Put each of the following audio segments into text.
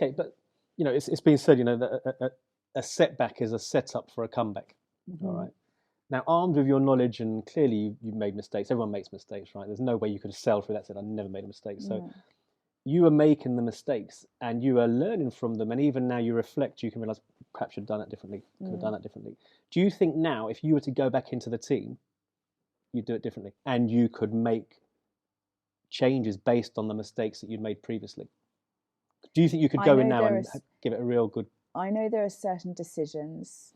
okay, but it's been said, that a setback is a setup for a comeback. Mm-hmm. All right. Now, armed with your knowledge, and clearly you've made mistakes. Everyone makes mistakes, right? There's no way you could have sailed through that. Said, I never made a mistake. So you are making the mistakes, and you are learning from them. And even now, you reflect. You can realize perhaps you've done that differently. Could have done that differently. Do you think now, if you were to go back into the team, you'd do it differently, and you could make changes based on the mistakes that you'd made previously? Do you think you could go in now and give it a real good? I know there are certain decisions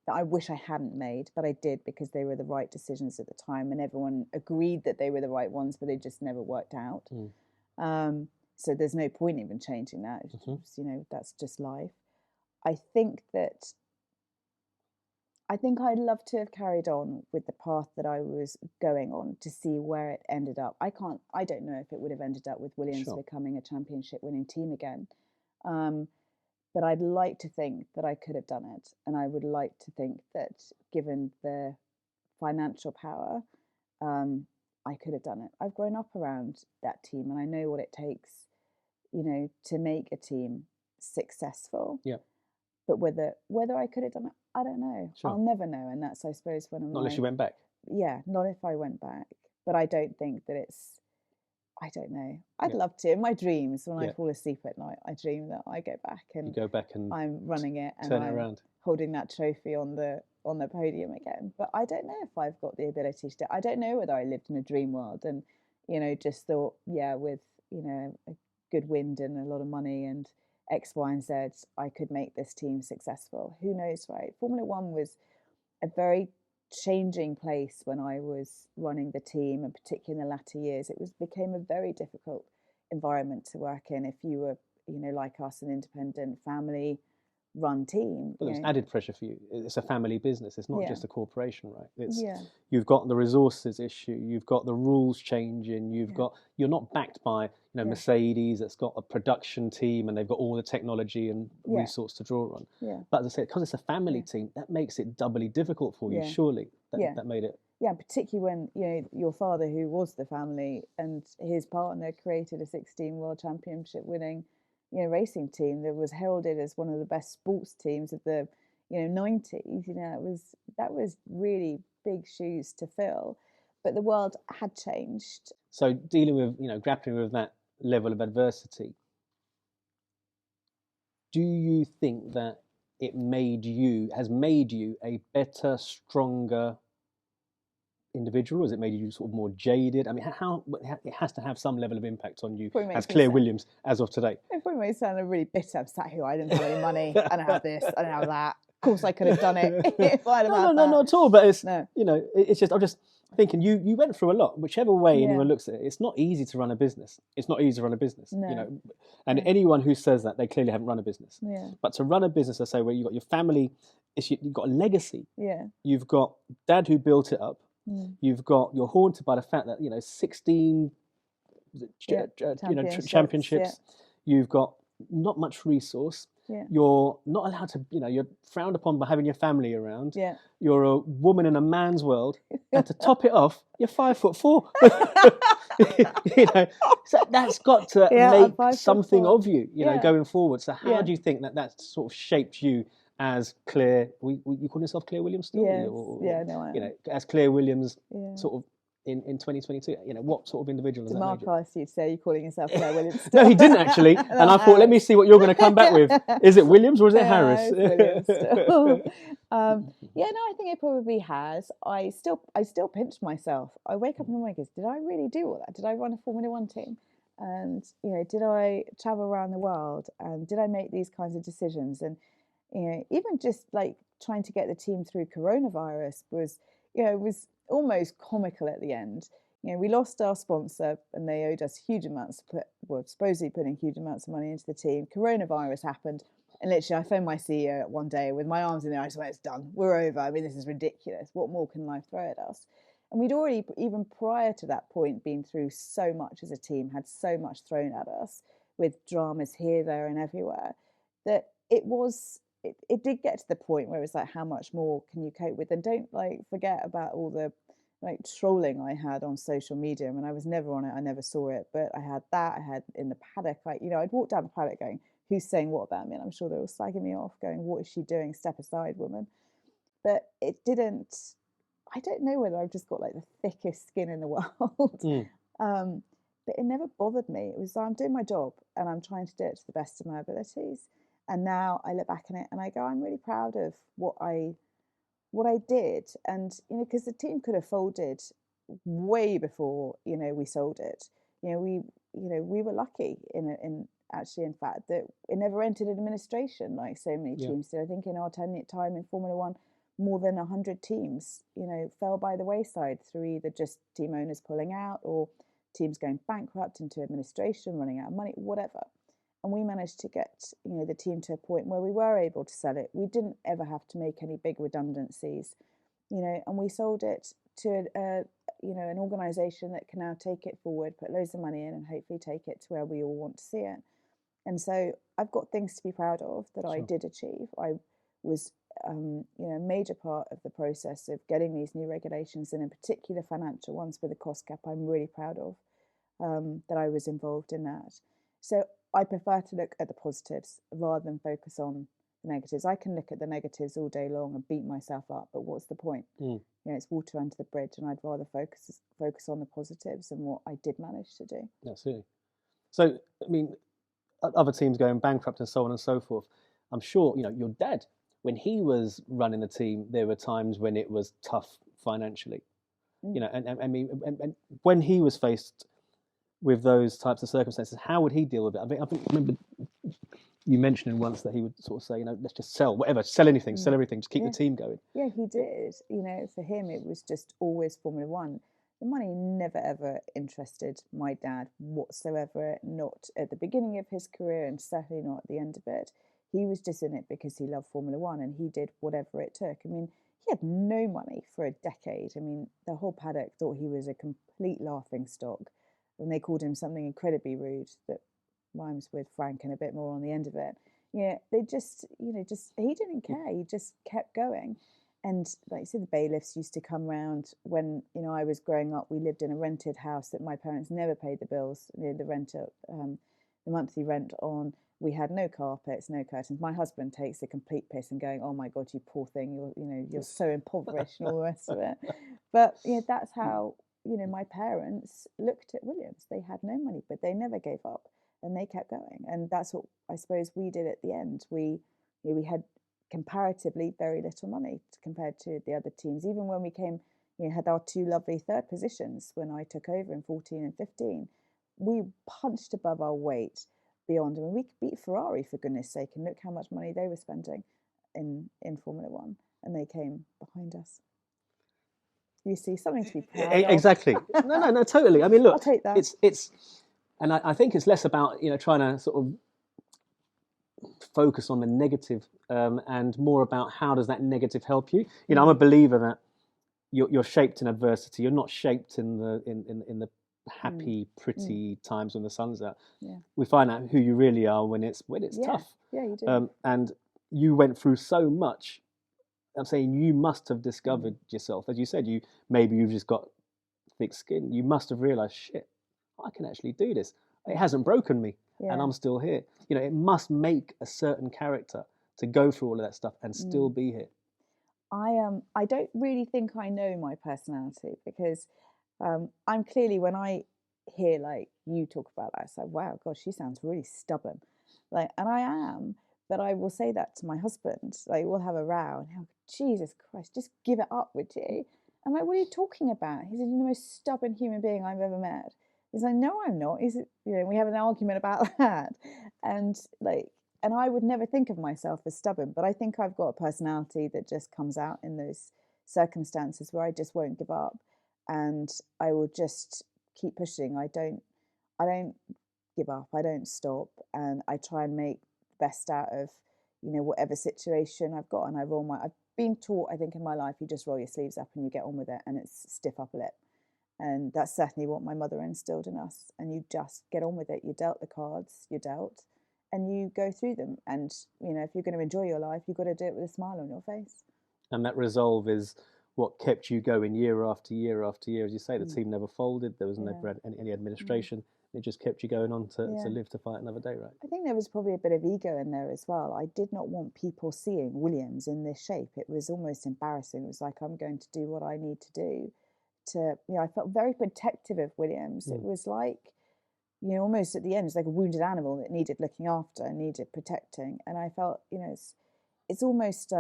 that I wish I hadn't made, but I did because they were the right decisions at the time, and everyone agreed that they were the right ones, but they just never worked out. So there's no point even changing that. That's just life. I think I'd love to have carried on with the path that I was going on to see where it ended up. I don't know if it would have ended up with Williams becoming a championship winning team again. But I'd like to think that I could have done it. And I would like to think that given the financial power, I could have done it. I've grown up around that team and I know what it takes, to make a team successful. Yeah. But whether I could have done it, I don't know. Sure. I'll never know. And that's, I suppose, when I'm not unless you went back. Yeah, not if I went back. But I don't think that I don't know. I'd love to. In my dreams, when I fall asleep at night, I dream that I go back and you go back and I'm running it and turn it I'm around, holding that trophy on the podium again. But I don't know if I've got the ability to. I don't know whether I lived in a dream world and just thought, with a good wind and a lot of money and X, Y, and Z, I could make this team successful. Who knows, right? Formula One was a very changing place when I was running the team, and particularly in the latter years. It became a very difficult environment to work in if you were, like us, an independent family run team. Well, there's added pressure for you. It's a family business. It's not just a corporation, right? You've got the resources issue. You've got the rules changing. You're not backed by Mercedes that's got a production team and they've got all the technology and resource to draw on. But as I said, because it's a family team, that makes it doubly difficult for you. Surely that made it. Yeah, particularly when your father, who was the family, and his partner created a 16 World Championship winning racing team that was heralded as one of the best sports teams of the 90s. That was really big shoes to fill, but the world had changed. So dealing with grappling with that level of adversity, do you think that it has made you a better, stronger individual? Has it made you sort of more jaded? I mean, how it has to have some level of impact on you as Claire Williams as of today. It probably makes me sound really bitter. I'm sat here, I didn't have any money, I don't have this, I don't have that. Of course I could have done it if I'd have had that. No, not at all. But it's it's just, I'm just thinking you went through a lot. Whichever way anyone looks at it, it's not easy to run a business. It's not easy to run a business. No. And anyone who says that, they clearly haven't run a business. Yeah. But to run a business, I say, where you've got your family, you've got a legacy. Yeah. You've got dad who built it up. You're haunted by the fact that 16 championships. You've got not much resource. You're not allowed to, you're frowned upon by having your family around. You're a woman in a man's world, and to top it off, you're 5'4". So that's got to make something of you, going forward. So how do you think that sort of shaped you as Claire? You call yourself Claire Williams still? Yes. No, I am. As Claire Williams, sort of in 2022. What sort of individual is that? Mark asked you to say, are you calling yourself Claire Williams still? No, he didn't actually. And I thought, let me see what you're going to come back with. Is it Williams or is it Harris? It's Williams still. I think it probably has. I still pinch myself. I wake up in the morning and go, did I really do all that? Did I run a Formula One team? And did I travel around the world? And did I make these kinds of decisions? And even just like trying to get the team through coronavirus was almost comical at the end. We lost our sponsor and they owed us huge amounts supposedly putting huge amounts of money into the team. Coronavirus happened, and literally I phoned my CEO one day with my arms in the air. I just went, it's done, we're over. I mean, this is ridiculous. What more can life throw at us? And we'd already, even prior to that point, been through so much as a team, had so much thrown at us with dramas here, there and everywhere, that it did get to the point where it's like, how much more can you cope with? And don't forget about all the trolling I had on social media. I mean, I was never on it, I never saw it, but I had that. I had in the paddock, I'd walk down the paddock going, who's saying what about me, and I'm sure they're all slagging me off, going, what is she doing, step aside, woman. But it didn't, I don't know whether I've just got like the thickest skin in the world. But it never bothered me. It was, I'm doing my job and I'm trying to do it to the best of my abilities. And now I look back on it and I go, I'm really proud of what I did. And, you know, because the team could have folded way before, you know, we sold it. You know, we were lucky in fact, that it never entered administration like so many teams did. I think in our time in Formula One, more than 100 teams, you know, fell by the wayside through either just team owners pulling out or teams going bankrupt, into administration, running out of money, whatever. And we managed to get, you know, the team to a point where we were able to sell it. We didn't ever have to make any big redundancies, you know, and we sold it to you know, an organisation that can now take it forward, put loads of money in, and hopefully take it to where we all want to see it. And so I've got things to be proud of that I did achieve. I was, you know, a major part of the process of getting these new regulations, and in particular financial ones with a cost cap. I'm really proud of that I was involved in that. So I prefer to look at the positives rather than focus on the negatives. I can look at the negatives all day long and beat myself up, but what's the point? You know, it's water under the bridge, and I'd rather focus on the positives and what I did manage to do. Absolutely. So, I mean, other teams going bankrupt and so on and so forth. I'm sure, you know, your dad, when he was running the team, there were times when it was tough financially. You know, and I mean, and when he was faced with those types of circumstances, how would he deal with it? I remember you mentioning once that he would sort of say, you know, let's just sell whatever, sell anything, sell everything, just keep the team going. Yeah, he did. You know, for him, it was just always Formula One. The money never ever interested my dad whatsoever, not at the beginning of his career and certainly not at the end of it. He was just in it because he loved Formula One, and he did whatever it took. I mean, he had no money for a decade. I mean, the whole paddock thought he was a complete laughing stock, and they called him something incredibly rude that rhymes with Frank and a bit more on the end of it. Yeah, they just, you know, he didn't care. He just kept going. And like you said, the bailiffs used to come round when, you know, I was growing up. We lived in a rented house that my parents never paid the bills, you know, the monthly rent on. We had no carpets, no curtains. My husband takes a complete piss and going, "Oh my God, you poor thing! You're so impoverished," and all the rest of it. But yeah, that's how, you know, my parents looked at Williams. They had no money, but they never gave up, and they kept going. And that's what I suppose we did at the end. We had comparatively very little money compared to the other teams. Even when we came, you know, had our two lovely third positions when I took over in 14 and 15, we punched above our weight beyond. I mean, we could beat Ferrari, for goodness sake, and look how much money they were spending in Formula One, and they came behind us. You see, something to be proud of. Exactly. No, totally. I mean, look, I'll take that. It's, and I think it's less about, you know, trying to sort of focus on the negative, and more about how does that negative help you. You know, I'm a believer that you're shaped in adversity. You're not shaped in the happy, pretty times when the sun's out. Yeah. We find out who you really are when it's tough. Yeah, you do. And you went through so much. I'm saying you must have discovered yourself, as you said. You've just got thick skin. You must have realised, shit, I can actually do this. It hasn't broken me. Yeah. And I'm still here. You know, it must make a certain character to go through all of that stuff and still be here. I don't really think I know my personality, because I'm clearly, when I hear like you talk about that, it's like, wow, gosh, she sounds really stubborn. Like, and I am, but I will say that to my husband. Like, we'll have a row, and he'll, Jesus Christ, just give it up, would you? I'm like, what are you talking about? He said, you're the most stubborn human being I've ever met. He's like, no, I'm not. He's, you know, we have an argument about that. And I would never think of myself as stubborn, but I think I've got a personality that just comes out in those circumstances where I just won't give up, and I will just keep pushing. I don't give up. I don't stop, and I try and make the best out of, you know, whatever situation I've got. And I've been taught, I think, in my life, you just roll your sleeves up and you get on with it, and it's stiff upper lip. And that's certainly what my mother instilled in us. And you just get on with it. You're dealt the cards, you're dealt, and you go through them. And, you know, if you're going to enjoy your life, you've got to do it with a smile on your face. And that resolve is what kept you going year after year after year. As you say, the team never folded. There was never any administration. It just kept you going on to Yeah. live to fight another day, right? I think there was probably a bit of ego in there as well. I did not want people seeing Williams in this shape. It was almost embarrassing. It was like, I'm going to do what I need to do to, I felt very protective of Williams. It was like, almost at the end, it's like a wounded animal that needed looking after and needed protecting. And I felt, it's almost,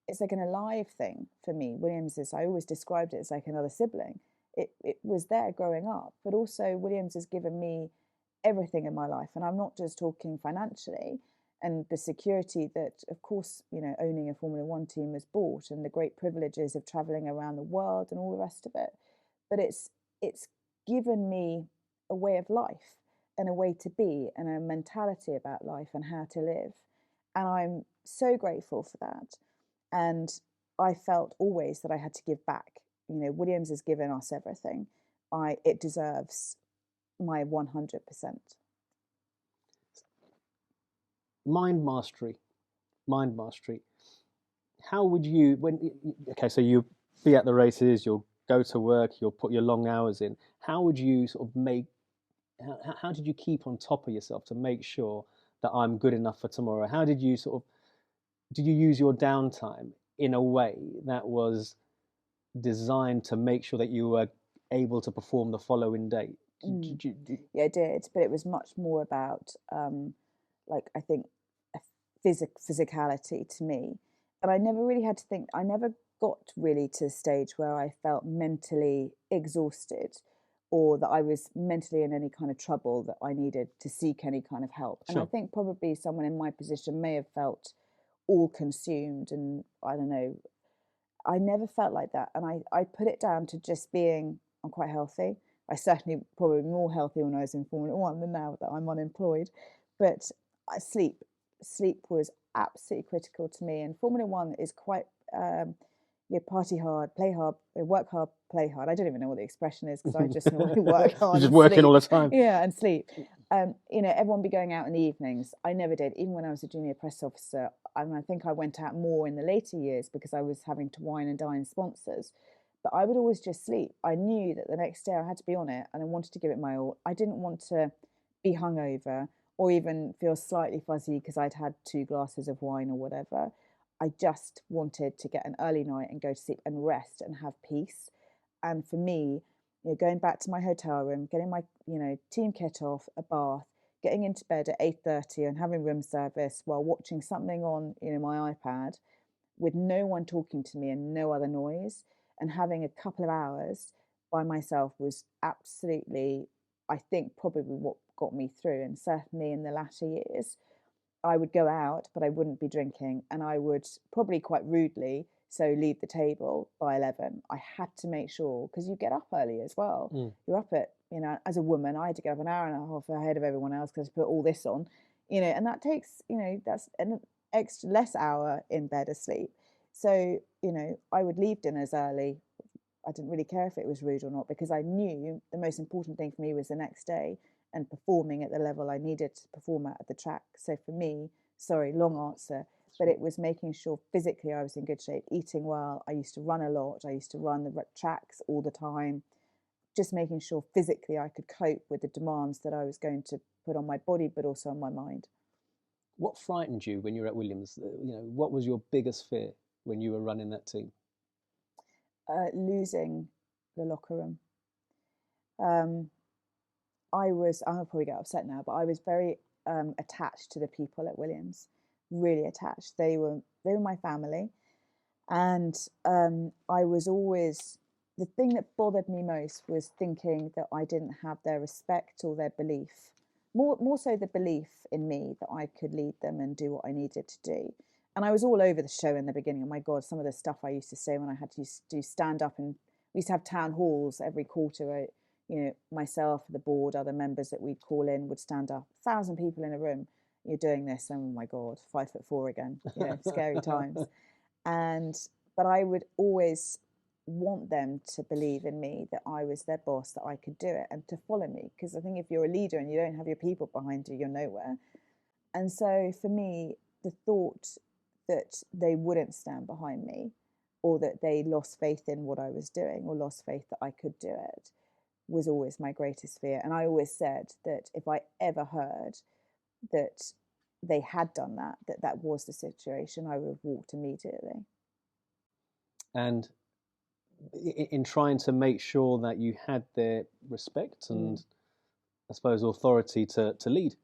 it's like an alive thing for me. Williams is, I always described it as like another sibling. It was there growing up, but also Williams has given me everything in my life. And I'm not just talking financially and the security that, of course, owning a Formula One team has brought, and the great privileges of traveling around the world and all the rest of it. But it's given me a way of life and a way to be and a mentality about life and how to live. And I'm so grateful for that. And I felt always that I had to give back. Williams has given us everything. It deserves my 100%. Mind mastery. How would you, so you'll be at the races, you'll go to work, you'll put your long hours in. How would you sort of how did you keep on top of yourself to make sure that I'm good enough for tomorrow? How did you did you use your downtime in a way that was designed to make sure that you were able to perform the following day? Yeah, I did, but it was much more about, I think, a physicality to me. And I never really had to think, I never got really to the stage where I felt mentally exhausted or that I was mentally in any kind of trouble that I needed to seek any kind of help. Sure. And I think probably someone in my position may have felt all consumed, and I don't know, I never felt like that. And I put it down to just being, I'm quite healthy. I certainly probably more healthy when I was in Formula One than now that I'm unemployed. But sleep was absolutely critical to me. And Formula One is quite, party hard, play hard, work hard, play hard. I don't even know what the expression is because I just normally work hard. You're just working all the time. Yeah, and sleep. Everyone be going out in the evenings. I never did. Even when I was a junior press officer, I think I went out more in the later years because I was having to wine and dine sponsors. But I would always just sleep. I knew that the next day I had to be on it and I wanted to give it my all. I didn't want to be hungover or even feel slightly fuzzy because I'd had 2 glasses of wine or whatever. I just wanted to get an early night and go to sleep and rest and have peace. And for me, going back to my hotel room, getting my, team kit off, a bath, getting into bed at 8:30 and having room service while watching something on, my iPad with no one talking to me and no other noise, and having a couple of hours by myself was absolutely, I think, probably what got me through. And certainly in the latter years, I would go out, but I wouldn't be drinking, and I would probably quite rudely leave the table by 11. I had to make sure, because you get up early as well. You're up at, as a woman, I had to get up an hour and a half ahead of everyone else because I put all this on, and that takes, that's an extra less hour in bed asleep. So, I would leave dinners early. I didn't really care if it was rude or not because I knew the most important thing for me was the next day and performing at the level I needed to perform at the track. So for me, sorry, long answer, but it was making sure physically I was in good shape, eating well. I used to run a lot. I used to run the tracks all the time, just making sure physically I could cope with the demands that I was going to put on my body, but also on my mind. What frightened you when you were at Williams? What was your biggest fear when you were running that team? Losing the locker room. I'll probably get upset now, but I was very attached to the people at Williams, really attached. They were my family, and I was always, the thing that bothered me most was thinking that I didn't have their respect or their belief, more so the belief in me that I could lead them and do what I needed to do. And I was all over the show in the beginning. Oh my God, some of the stuff I used to say when I had to do stand up, and we used to have town halls every quarter where, myself, the board, other members that we'd call in would stand up, 1,000 people in a room. You're doing this, oh my God, 5'4" again, scary times. But I would always want them to believe in me, that I was their boss, that I could do it, and to follow me. Because I think if you're a leader and you don't have your people behind you, you're nowhere. And so for me, the thought that they wouldn't stand behind me, or that they lost faith in what I was doing, or lost faith that I could do it, was always my greatest fear. And I always said that if I ever heard that they had done that, that was the situation, I would have walked immediately. And in trying to make sure that you had their respect and I suppose authority to lead,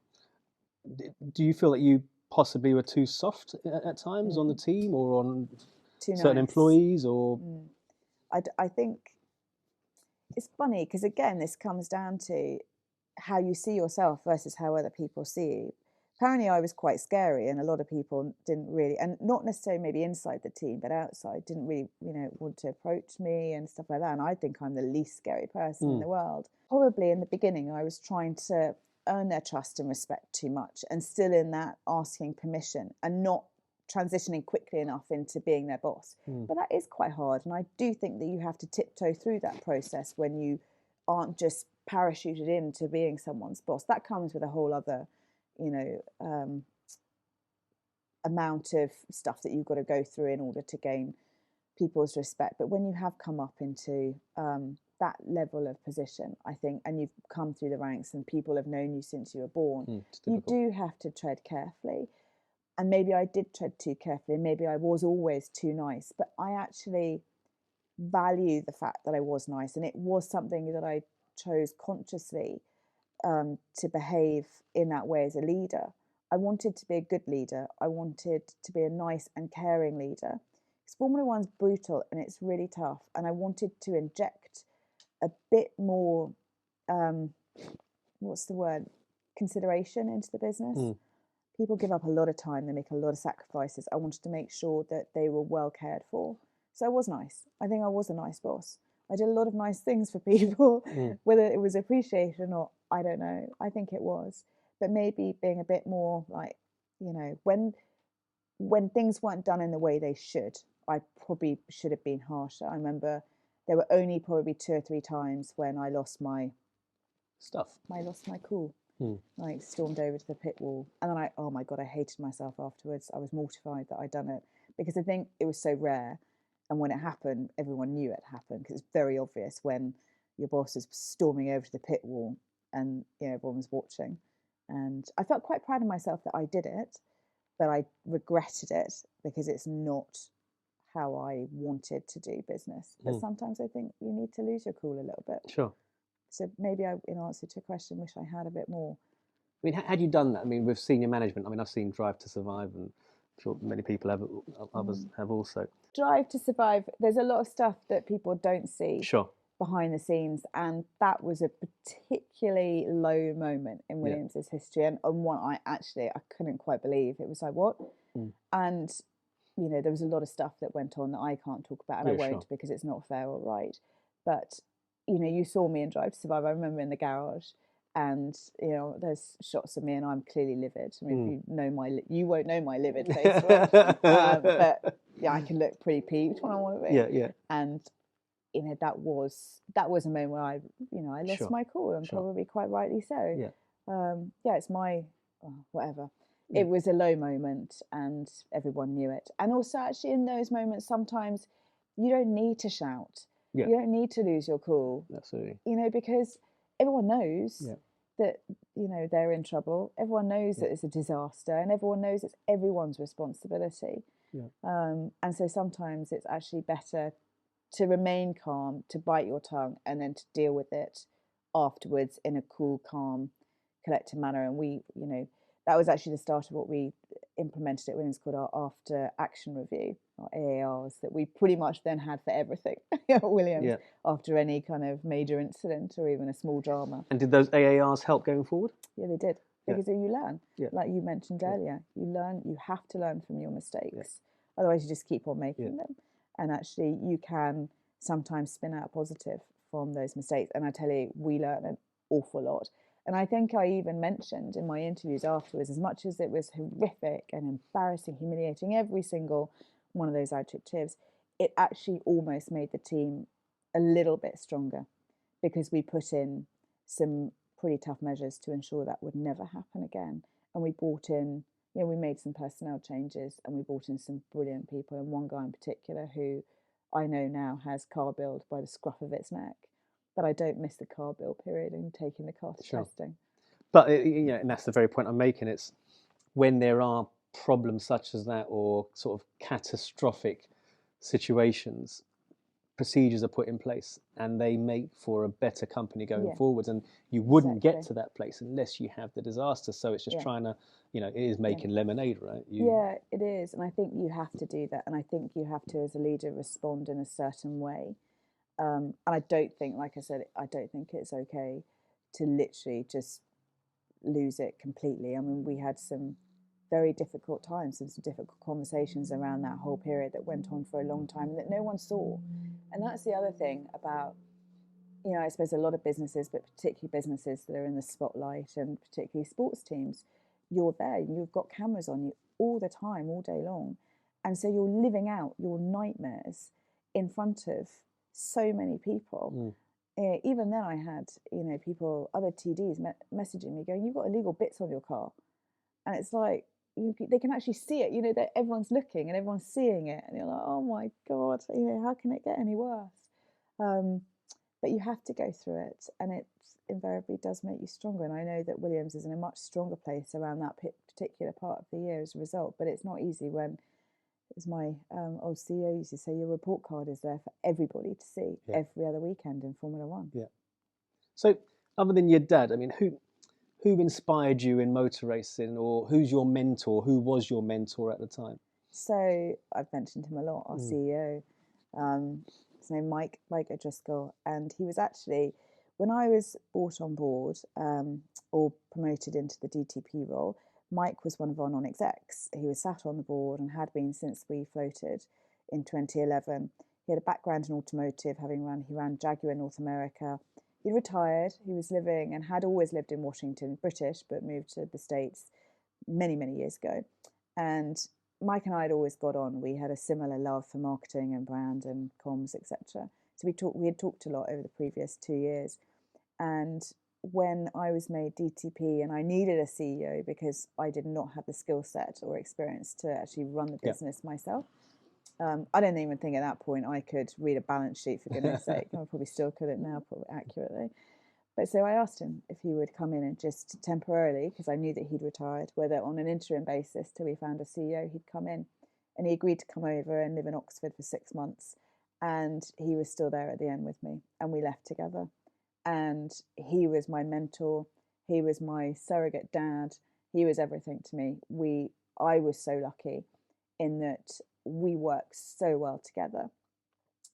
do you feel that you possibly were too soft at times on the team or on Too certain nice. employees? Or I think it's funny because again, this comes down to how you see yourself versus how other people see you. Apparently I was quite scary, and a lot of people didn't really, and not necessarily maybe inside the team, but outside, didn't really, want to approach me and stuff like that. And I think I'm the least scary person in the world. Probably in the beginning, I was trying to earn their trust and respect too much, and still in that asking permission and not transitioning quickly enough into being their boss. But that is quite hard. And I do think that you have to tiptoe through that process when you aren't just parachuted into being someone's boss. That comes with a whole other amount of stuff that you've got to go through in order to gain people's respect. But when you have come up into that level of position, I think, and you've come through the ranks and people have known you since you were born, you do have to tread carefully. And maybe I did tread too carefully, and maybe I was always too nice, but I actually value the fact that I was nice, and it was something that I chose consciously to behave in that way as a leader. I wanted to be a good leader. I wanted to be a nice and caring leader. Because Formula One's brutal and it's really tough. And I wanted to inject a bit more, consideration into the business. People give up a lot of time. They make a lot of sacrifices. I wanted to make sure that they were well cared for. So I was nice. I think I was a nice boss. I did a lot of nice things for people, whether it was appreciation or I don't know. I think it was. But maybe being a bit more like, when things weren't done in the way they should, I probably should have been harsher. I remember there were only probably 2 or 3 times when I lost my cool. Like stormed over to the pit wall. And then oh my God, I hated myself afterwards. I was mortified that I'd done it because I think it was so rare. And when it happened, everyone knew it happened because it's very obvious when your boss is storming over to the pit wall and everyone was watching. And I felt quite proud of myself that I did it, but I regretted it because it's not how I wanted to do business. But sometimes I think you need to lose your cool a little bit. Sure. So maybe I, in answer to your question, wish I had a bit more. I mean, had you done that? I mean, with senior management, I mean, I've seen Drive to Survive, and I'm sure many people have, others have also. Drive to Survive, there's a lot of stuff that people don't see Sure. behind the scenes, and that was a particularly low moment in Williams's history, and one I couldn't quite believe. It was like, what? And there was a lot of stuff that went on that I can't talk about, and I won't because it's not fair or right. But you saw me in Drive to Survive. I remember in the garage, and there's shots of me, and I'm clearly livid. I mean, if you know you won't know my livid face, but I can look pretty peeved when I want to be. Yeah. And that was a moment where I lost my cool, and probably quite rightly so. It's my whatever. It was a low moment, and everyone knew it. And also, actually, in those moments, sometimes you don't need to shout. You don't need to lose your cool. Absolutely. Because everyone knows that they're in trouble. Everyone knows that it's a disaster, and everyone knows it's everyone's responsibility. And so sometimes it's actually better to remain calm, to bite your tongue, and then to deal with it afterwards in a cool, calm, collected manner. And we, that was actually the start of what we implemented at Williams called our after action review, our AARs, that we pretty much then had for everything at Williams after any kind of major incident or even a small drama. And did those AARs help going forward? Yeah, they did. Because you learn, like you mentioned earlier, you have to learn from your mistakes. Otherwise you just keep on making them. And actually you can sometimes spin out positive from those mistakes. And I tell you, we learn an awful lot. And I think I even mentioned in my interviews afterwards, as much as it was horrific and embarrassing, humiliating, every single one of those adjectives, it actually almost made the team a little bit stronger because we put in some pretty tough measures to ensure that would never happen again. And we brought in, we made some personnel changes, and we brought in some brilliant people, and one guy in particular who I know now has car build by the scruff of its neck. but I don't miss the car build period and taking the car to testing. But and that's the very point I'm making. It's when there are problems such as that, or sort of catastrophic situations, procedures are put in place and they make for a better company going forwards, and you wouldn't get to that place unless you have the disaster. So it's just trying to, it is making lemonade, right? Yeah, it is. And I think you have to do that, and I think you have to, as a leader, respond in a certain way. And I don't think, like I said, I don't think it's okay to literally just lose it completely. I mean, we had some very difficult times, some difficult conversations around that whole period that went on for a long time and that no one saw. And that's the other thing about, I suppose a lot of businesses, but particularly businesses that are in the spotlight, and particularly sports teams, you're there, you've got cameras on you all the time, all day long. And so you're living out your nightmares in front of so many people. Even then I had, people, other TDs messaging me going, "You've got illegal bits on your car." And it's like, they can actually see it, that everyone's looking and everyone's seeing it. And you're like, oh my God, how can it get any worse? But you have to go through it, and it invariably does make you stronger. And I know that Williams is in a much stronger place around that particular part of the year as a result. But it's not easy when, as my old CEO used to say, your report card is there for everybody to see every other weekend in Formula One. Yeah. So other than your dad, I mean, who inspired you in motor racing, or who's your mentor? Who was your mentor at the time? So I've mentioned him a lot, our CEO. His name Mike O'Driscoll, and he was actually, when I was brought on board or promoted into the DTP role, Mike was one of our non-execs. He was sat on the board and had been since we floated in 2011. He had a background in automotive, he ran Jaguar North America. He retired. He was living and had always lived in Washington, British, but moved to the States many, many years ago. And Mike and I had always got on. We had a similar love for marketing and brand and comms, etc. So we had talked a lot over the previous 2 years. And when I was made DTP and I needed a CEO because I did not have the skill set or experience to actually run the business myself, I don't even think at that point I could read a balance sheet, for goodness sake. I probably still couldn't now, probably accurately. But so I asked him if he would come in and just temporarily, because I knew that he'd retired, whether on an interim basis till we found a CEO, he'd come in. And he agreed to come over and live in Oxford for 6 months. And he was still there at the end with me. And we left together. And he was my mentor. He was my surrogate dad. He was everything to me. I was so lucky in that we worked so well together.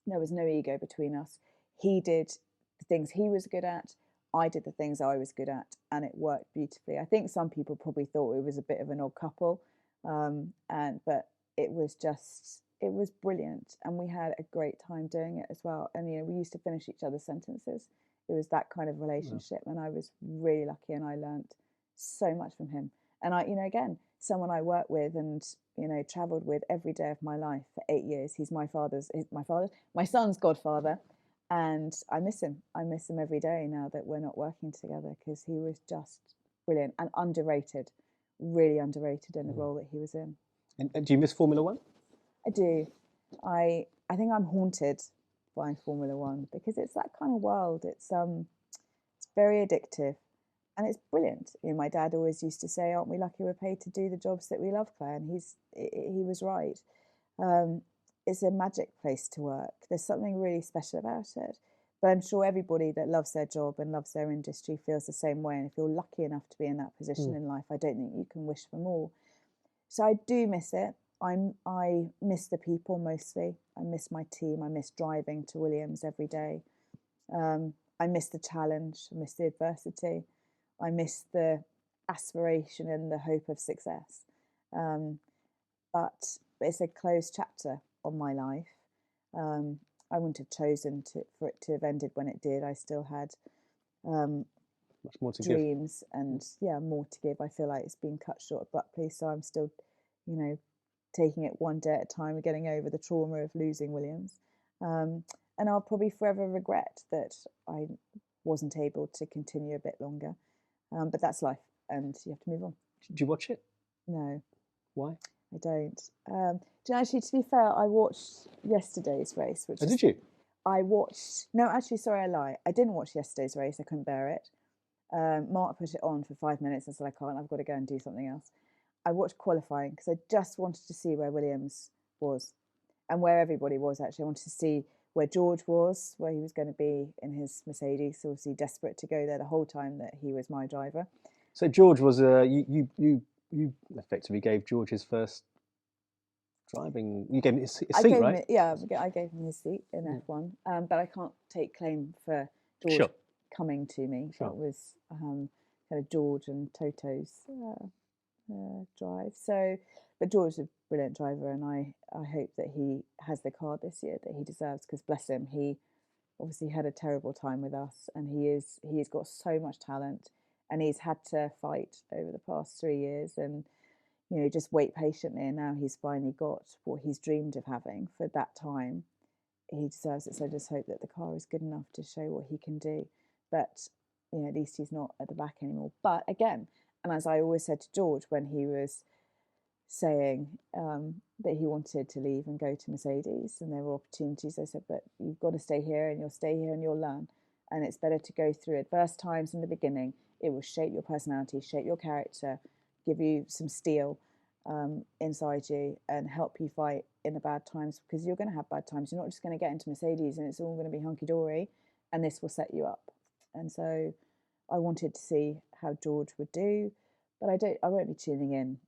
There was no ego between us. He did the things he was good at. I did the things I was good at, and it worked beautifully. I think some people probably thought it was a bit of an odd couple, but it was brilliant, and we had a great time doing it as well. And we used to finish each other's sentences. It was that kind of relationship, and I was really lucky, and I learned so much from him. And again, someone I worked with and travelled with every day of my life for 8 years. He's my son's godfather. And I miss him. I miss him every day now that we're not working together, because he was just brilliant and underrated, really underrated in the role that he was in. And do you miss Formula One? I do. I think I'm haunted by Formula One because it's that kind of world. It's very addictive, and it's brilliant. My dad always used to say, "Aren't we lucky we're paid to do the jobs that we love, Claire?" And he was right. It's a magic place to work. There's something really special about it. But I'm sure everybody that loves their job and loves their industry feels the same way. And if you're lucky enough to be in that position in life, I don't think you can wish for more. So I do miss it. I miss the people mostly. I miss my team. I miss driving to Williams every day. I miss the challenge. I miss the adversity. I miss the aspiration and the hope of success. But it's a closed chapter on my life. I wouldn't have chosen for it to have ended when it did. I still had much more to dreams and more to give. I feel like it's been cut short abruptly, so I'm still, taking it one day at a time and getting over the trauma of losing Williams. And I'll probably forever regret that I wasn't able to continue a bit longer. But that's life, and you have to move on. Did you watch it? No. Why? I don't. Actually, to be fair, I watched yesterday's race. Did you? I watched. No, actually, sorry, I lie. I didn't watch yesterday's race. I couldn't bear it. Mark put it on for 5 minutes and said, I can't. I've got to go and do something else. I watched qualifying because I just wanted to see where Williams was and where everybody was. Actually, I wanted to see where George was, where he was going to be in his Mercedes. Obviously, desperate to go there the whole time that he was my driver. So George was you effectively gave George his first driving. You gave him his seat, right? I gave him his seat in F1, but I can't take claim for George Sure. coming to me. Sure. That was kind of George and Toto's drive. So, but George's a brilliant driver, and I hope that he has the car this year that he deserves. Because bless him, he obviously had a terrible time with us, and he's got so much talent, and he's had to fight over the past 3 years, and just wait patiently. And now he's finally got what he's dreamed of having for that time. He deserves it. So I just hope that the car is good enough to show what he can do. But at least he's not at the back anymore. But again, and as I always said to George when he was saying that he wanted to leave and go to Mercedes and there were opportunities, I said, but you've got to stay here, and you'll stay here and you'll learn. And it's better to go through adverse times in the beginning. It will shape your personality, shape your character, give you some steel inside you and help you fight in the bad times, because you're going to have bad times. You're not just going to get into Mercedes and it's all going to be hunky-dory, and this will set you up. And so I wanted to see how George would do, but I won't be tuning in,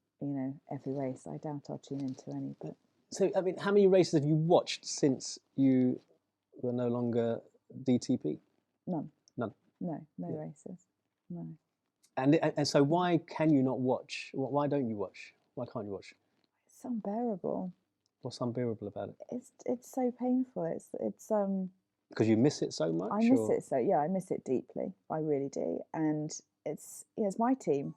every race. I doubt I'll tune into any. But so, I mean, how many races have you watched since you were no longer DTP? None. No Races. No. And so why can you not watch? Why don't you watch? Why can't you watch? It's unbearable. What's unbearable about it? It's so painful. It's because you miss it so much. I miss it so. Yeah, I miss it deeply. I really do. And it's my team.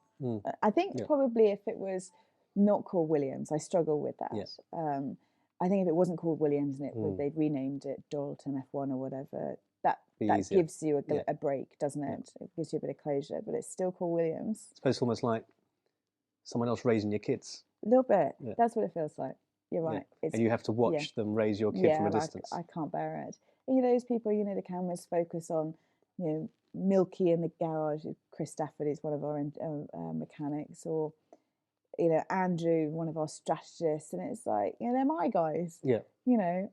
I think probably if it was not called Williams, I struggle with that. Yeah. I think if it wasn't called Williams and they'd renamed it Dalton F1 or whatever, that gives you a break, doesn't it? It gives you a bit of closure, but it's still called Williams. I suppose it's almost like someone else raising your kids. A little bit. Yeah. That's what it feels like. You're right. Yeah. And you have to watch them raise your kid from a distance. I can't bear it. Those people, the cameras focus on, Milky in the garage. Chris Stafford is one of our mechanics, or Andrew, one of our strategists, and it's like, they're my guys. Yeah.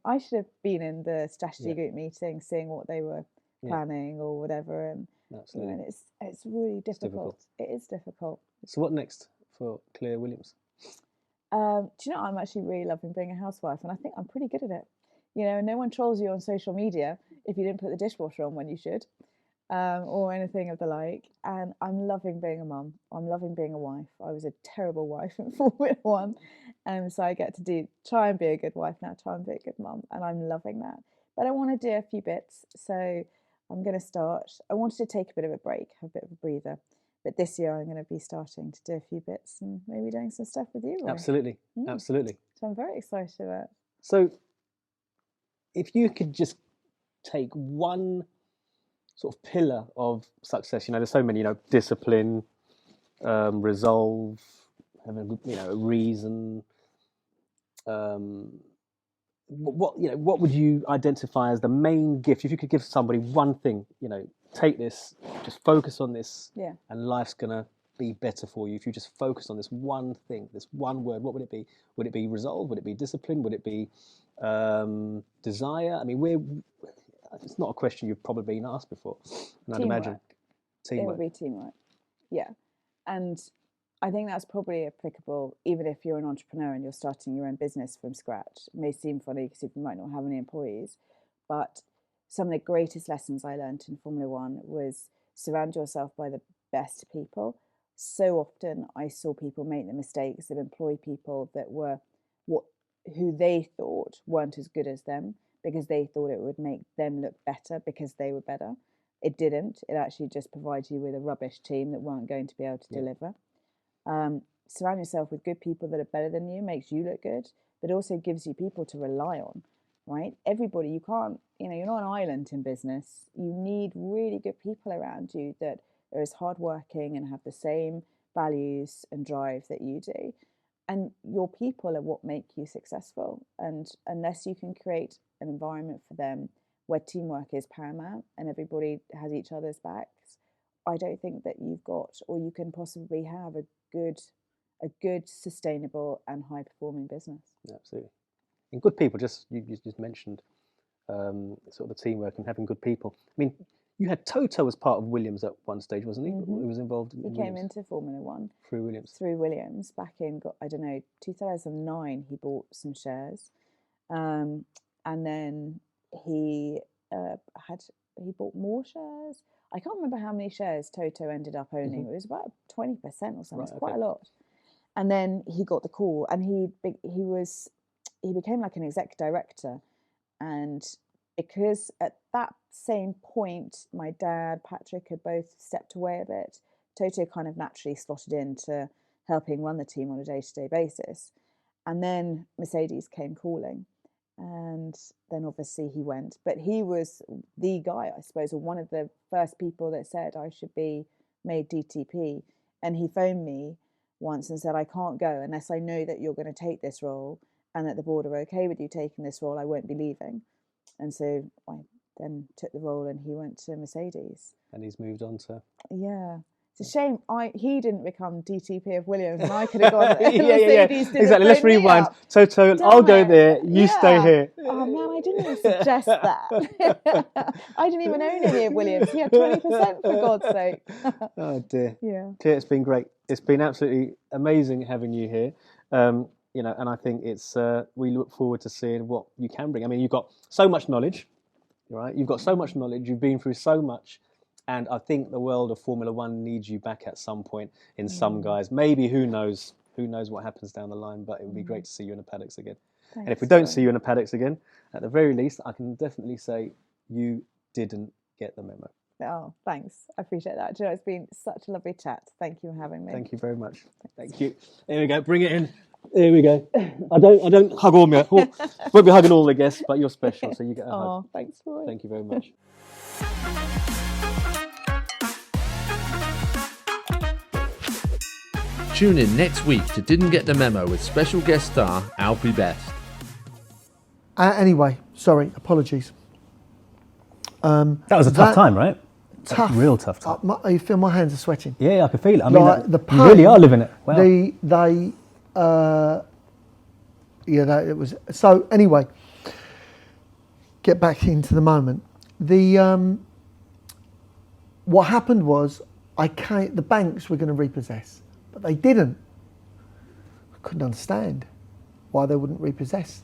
I should have been in the strategy group meeting, seeing what they were planning or whatever, and absolutely, and it's really difficult. It is difficult. So what next for Claire Williams? Do you know, I'm actually really loving being a housewife, and I think I'm pretty good at it. No one trolls you on social media if you didn't put the dishwasher on when you should, or anything of the like. And I'm loving being a mum. I'm loving being a wife. I was a terrible wife in Formula One, and so I get to try and be a good wife now, try and be a good mum, and I'm loving that. But I want to do a few bits, so I'm going to start. I wanted to take a bit of a break, have a bit of a breather. But this year I'm going to be starting to do a few bits and maybe doing some stuff with you, Roy. Absolutely. Absolutely. So I'm very excited about it. So if you could just take one sort of pillar of success, there's so many, discipline, resolve, having a reason. What would you identify as the main gift? If you could give somebody one thing, take this, just focus on this, and life's gonna be better for you. If you just focus on this one thing, this one word, what would it be? Would it be resolve? Would it be discipline? Would it be desire? I mean, it's not a question you've probably been asked before. And I'd imagine teamwork. It would be teamwork. Yeah. And I think that's probably applicable even if you're an entrepreneur and you're starting your own business from scratch. It may seem funny because you might not have any employees, but some of the greatest lessons I learned in Formula One was surround yourself by the best people. So often I saw people make the mistakes of employ people that were who they thought weren't as good as them because they thought it would make them look better because they were better. It didn't. It actually just provides you with a rubbish team that weren't going to be able to deliver. Surround yourself with good people that are better than you, makes you look good, but also gives you people to rely on, right? Everybody, you can't, you're not an island in business. You need really good people around you that are as hardworking and have the same values and drive that you do. And your people are what make you successful. And unless you can create an environment for them where teamwork is paramount and everybody has each other's backs, I don't think that you've got, or you can possibly have a good, sustainable and high performing business. Absolutely. And good people, you just mentioned sort of the teamwork and having good people. I mean, you had Toto as part of Williams at one stage, wasn't he? Mm-hmm. He was involved in He Williams. came into Formula One through Williams. Through Williams back in, I don't know, 2009. He bought some shares, and then he bought more shares. I can't remember how many shares Toto ended up owning. It was about 20% or something. Right, it's quite a lot. And then he got the call, and he became like an exec director. And because at that same point, my dad, Patrick, had both stepped away a bit, Toto kind of naturally slotted into helping run the team on a day-to-day basis. And then Mercedes came calling, and then obviously he went. But he was the guy, I suppose, or one of the first people that said I should be made DTP. And he phoned me once and said, I can't go unless I know that you're going to take this role and that the board are okay with you taking this role. I won't be leaving. And so I then took the role, and he went to Mercedes. And he's moved on to... Yeah. It's a shame he didn't become DTP of Williams, and I could have gone. Exactly. Let's rewind. Toto, I'll go there. You stay here. Oh man, I didn't even suggest that. I didn't even own any of Williams. He had 20%, for God's sake. Oh dear. Yeah. Claire, it's been great. It's been absolutely amazing having you here. And I think it's we look forward to seeing what you can bring. I mean, you've got so much knowledge, right? You've got so much knowledge. You've been through so much. And I think the world of Formula One needs you back at some point in some guys. Maybe, who knows what happens down the line, but it would be great to see you in the paddocks again. Thanks, and if we don't see you in the paddocks again, at the very least, I can definitely say you didn't get the memo. Oh, thanks. I appreciate that. Do you know, it's been such a lovely chat. Thank you for having me. Thank you very much. Thank you. There we go. Bring it in. There we go. I don't hug all my... Won't be hugging all the guests, but you're special, so you get a hug. Oh, thanks, Roy. Thank you very much. Tune in next week to Didn't Get the Memo with special guest star Alfie Best. Anyway, sorry, apologies. That was a tough time, right? Tough. Real tough time. You feel my hands are sweating. Yeah, I can feel it. I mean, Like, the pain, you really are living it. Wow. It was. So anyway, get back into the moment. What happened was the banks were going to repossess, but they didn't. I couldn't understand why they wouldn't repossess.